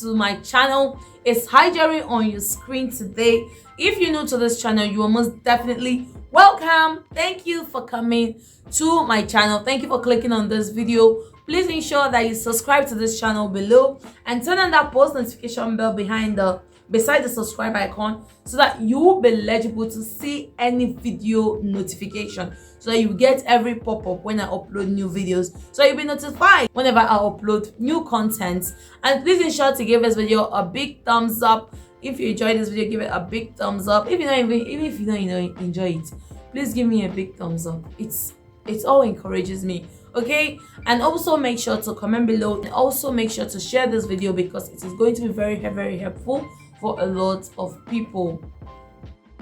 to my channel. It's Jereel on your screen today. If you're new to this channel, you are most definitely welcome. Thank you for coming to my channel. Thank you for clicking on this video. Please ensure that you subscribe to this channel below and turn on that post notification bell beside the subscribe icon so that you will be eligible to see any video notification, so that you get every pop-up when I upload new videos, so you'll be notified whenever I upload new content. And please ensure to give this video a big thumbs up. If you enjoyed this video, give it a big thumbs up. If you don't even if you don't enjoy it, please give me a big thumbs up. It all encourages me. Okay, and also make sure to comment below, and also make sure to share this video because it is going to be very helpful for a lot of people.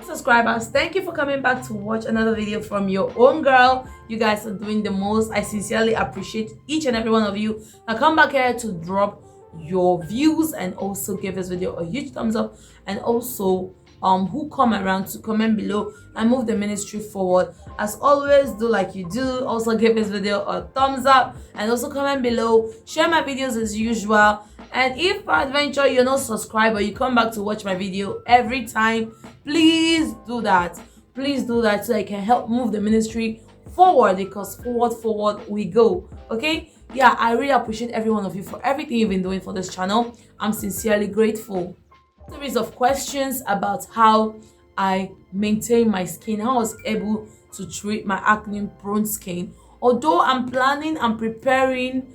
Subscribers, thank you for coming back to watch another video from your own girl. You guys are doing the most. I sincerely appreciate each and every one of you. Now come back here to drop your views and also give this video a huge thumbs up, and also who come around to comment below and move the ministry forward. As always, do like you do. Also give this video a thumbs up and also comment below. Share my videos as usual. And if peradventure you're not subscribed or you come back to watch my video every time, please do that. Please do that so I can help move the ministry forward, because forward we go. Okay, yeah, I really appreciate every one of you for everything you've been doing for this channel. I'm sincerely grateful. Series of questions about how I maintain my skin, how I was able to treat my acne prone skin. Although I'm preparing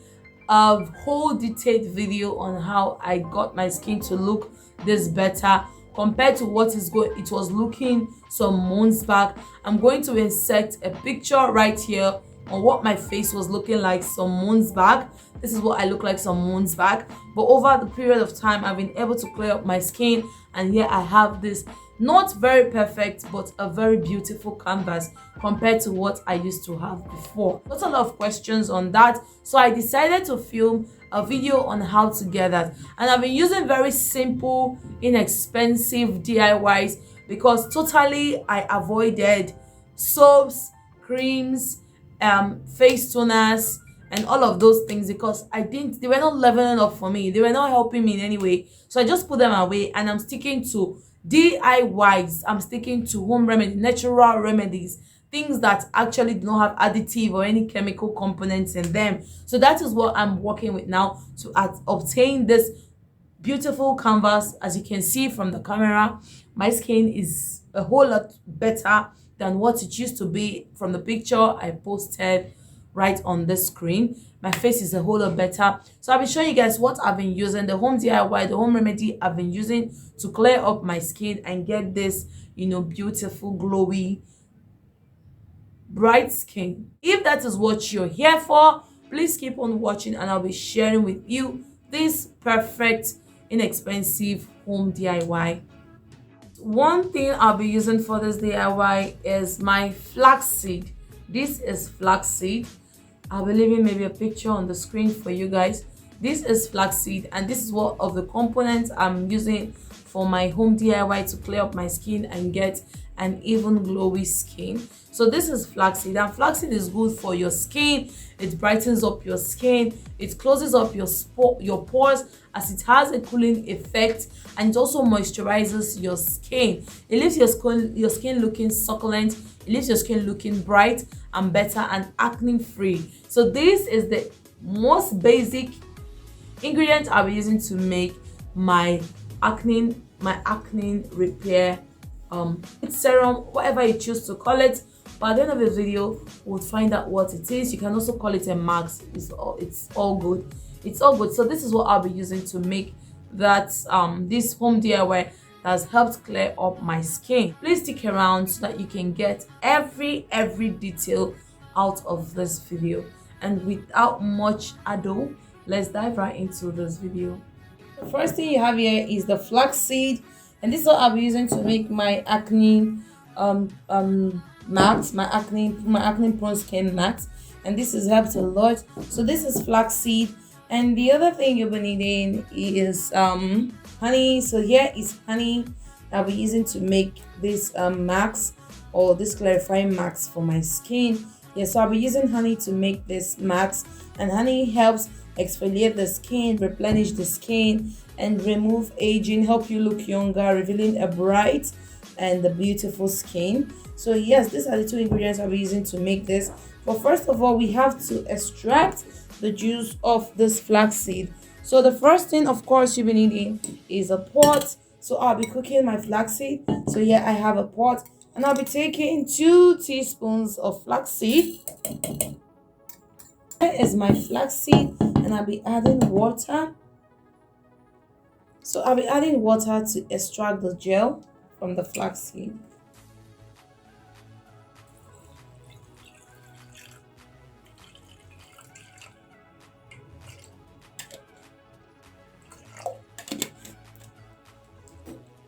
a whole detailed video on how I got my skin to look this better compared to what it was looking some months back. I'm going to insert a picture right here on what my face was looking like some months back. This is what I look like some months back, but over the period of time I've been able to clear up my skin, and here I have this not very perfect but a very beautiful canvas compared to what I used to have before. Got a lot of questions on that, so I decided to film a video on how to get that. And I've been using very simple, inexpensive DIYs because totally I avoided soaps, creams, face toners and all of those things because they were not leveling up for me. They were not helping me in any way, so I just put them away and I'm sticking to DIYs. I'm sticking to home remedy, natural remedies, things that actually do not have additive or any chemical components in them. So that is what I'm working with now to obtain this beautiful canvas. As you can see from the camera, my skin is a whole lot better than what it used to be from the picture I posted right on the screen. My face is a whole lot better. So I'll be showing you guys what I've been using, the home DIY, the home remedy I've been using to clear up my skin and get this, beautiful, glowy, bright skin. If that is what you're here for, please keep on watching and I'll be sharing with you this perfect, inexpensive home DIY. One thing I'll be using for this DIY is my flaxseed. This is flaxseed. I'll be leaving maybe a picture on the screen for you guys. This is flaxseed, and this is what of the components I'm using for my home DIY to clear up my skin and get an even glowy skin. So this is flaxseed, and flaxseed is good for your skin. It brightens up your skin, it closes up your pores, as it has a cooling effect, and it also moisturizes your skin. It leaves your skin looking succulent. It leaves your skin looking bright and better and acne free. So this is the most basic ingredient I'll be using to make my acne repair serum, whatever you choose to call it. But at the end of the video, we'll find out what it is. You can also call it a mask. It's all good. It's all good. So this is what I'll be using to make that this home DIY that has helped clear up my skin. Please stick around so that you can get every detail out of this video. And without much ado, let's dive right into this video. The first thing you have here is the flaxseed, and this is what I'll be using to make my acne max, my acne prone skin max, and this has helped a lot. So this is flaxseed, and the other thing you'll be needing is honey. So here is honey I'll be using to make this max, or this clarifying max for my skin. Yes, so I'll be using honey to make this max, and honey helps exfoliate the skin, replenish the skin, and remove aging, help you look younger, revealing a bright and the beautiful skin. So yes, these are the two ingredients I'll be using to make this. But first of all, we have to extract the juice of this flaxseed. So the first thing, of course, you'll be needing is a pot. So I'll be cooking my flaxseed. So yeah, I have a pot, and I'll be taking 2 teaspoons of flaxseed. Here is my flaxseed, and I'll be adding water. So I'll be adding water to extract the gel from the flaxseed.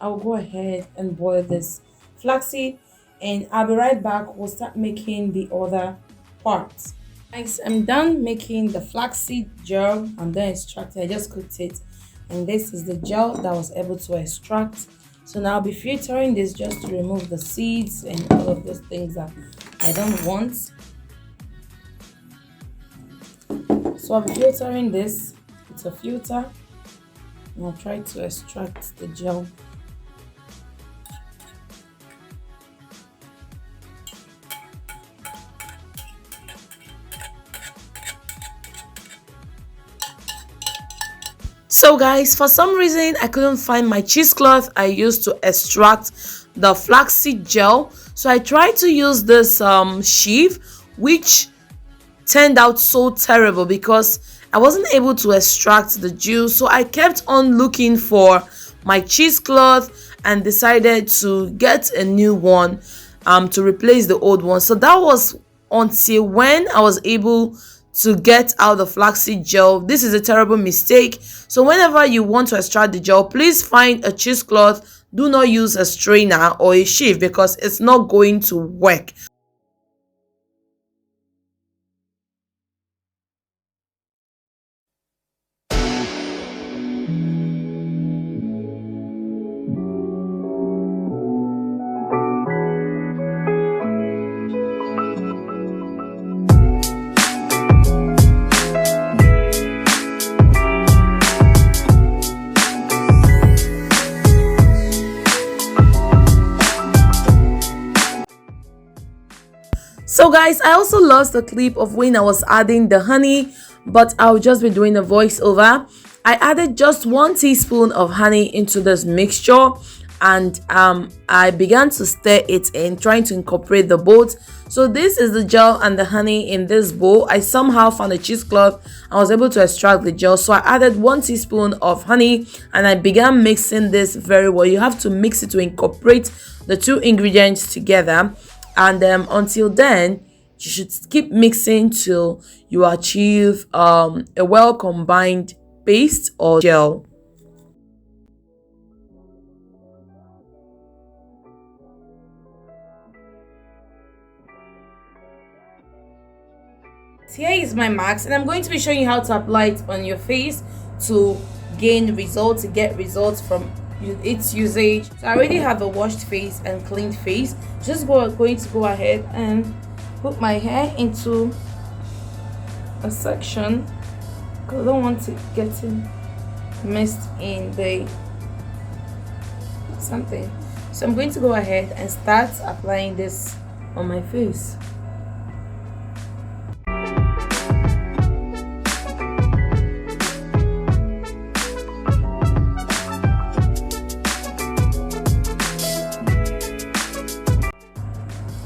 I'll go ahead and boil this flaxseed, and I'll be right back. We'll start making the other parts. Guys, I'm done making the flaxseed gel. I'm done extracting. I just cooked it, and this is the gel that I was able to extract. So now I'll be filtering this just to remove the seeds and all of those things that I don't want. So I'll be filtering this with a filter, and I'll try to extract the gel. So guys, for some reason I couldn't find my cheesecloth I used to extract the flaxseed gel. So I tried to use this sheave, which turned out so terrible because I wasn't able to extract the juice. So I kept on looking for my cheesecloth and decided to get a new one to replace the old one. So that was until when I was able to get out the flaxseed gel. This is a terrible mistake. So whenever you want to extract the gel, please find a cheesecloth. Do not use a strainer or a sheave because it's not going to work. So guys, I also lost the clip of when I was adding the honey, but I'll just be doing a voiceover. I added just 1 teaspoon of honey into this mixture, and I began to stir it in, trying to incorporate the both. So this is the gel and the honey in this bowl. I somehow found a cheesecloth. I was able to extract the gel, so I added 1 teaspoon of honey, and I began mixing this very well. You have to mix it to incorporate the 2 ingredients together. And until then, you should keep mixing till you achieve a well combined paste or gel. Here is my mask, and I'm going to be showing you how to apply it on your face to gain results, to get results from its usage. So I already have a washed face and cleaned face. Just going to go ahead and put my hair into a section because I don't want it getting messed in the something. So I'm going to go ahead and start applying this on my face.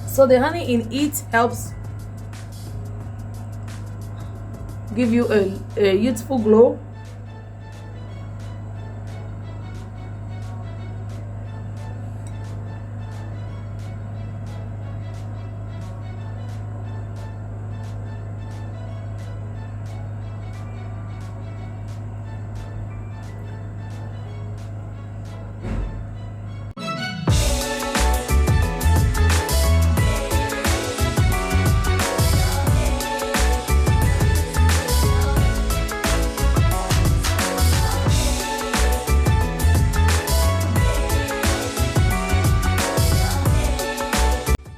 So the honey in it helps give you a youthful glow.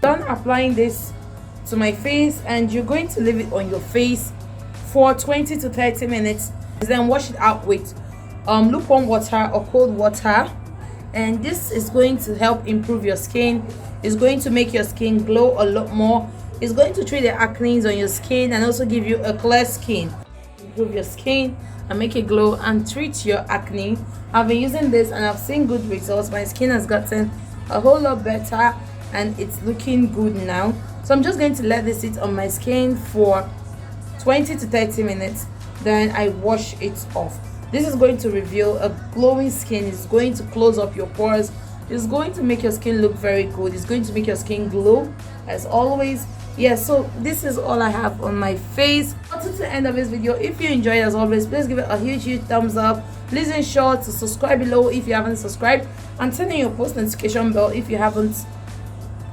Done applying this to my face, and you're going to leave it on your face for 20 to 30 minutes. Then wash it out with lukewarm water or cold water, and this is going to help improve your skin. It's going to make your skin glow a lot more. It's going to treat the acne on your skin and also give you a clear skin. Improve your skin and make it glow and treat your acne. I've been using this and I've seen good results. My skin has gotten a whole lot better and it's looking good now. So I'm just going to let this sit on my skin for 20 to 30 minutes. Then I wash it off. This is going to reveal a glowing skin. It's going to close up your pores. It's going to make your skin look very good. It's going to make your skin glow as always. So this is all I have on my face. To the end of this video, if you enjoyed as always, please give it a huge thumbs up. Please ensure to subscribe below if you haven't subscribed, and turn on your post notification bell if you haven't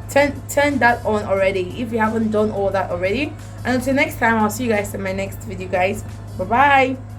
turn that on already, if you haven't done all that already. And until next time, I'll see you guys in my next video, guys. Bye bye.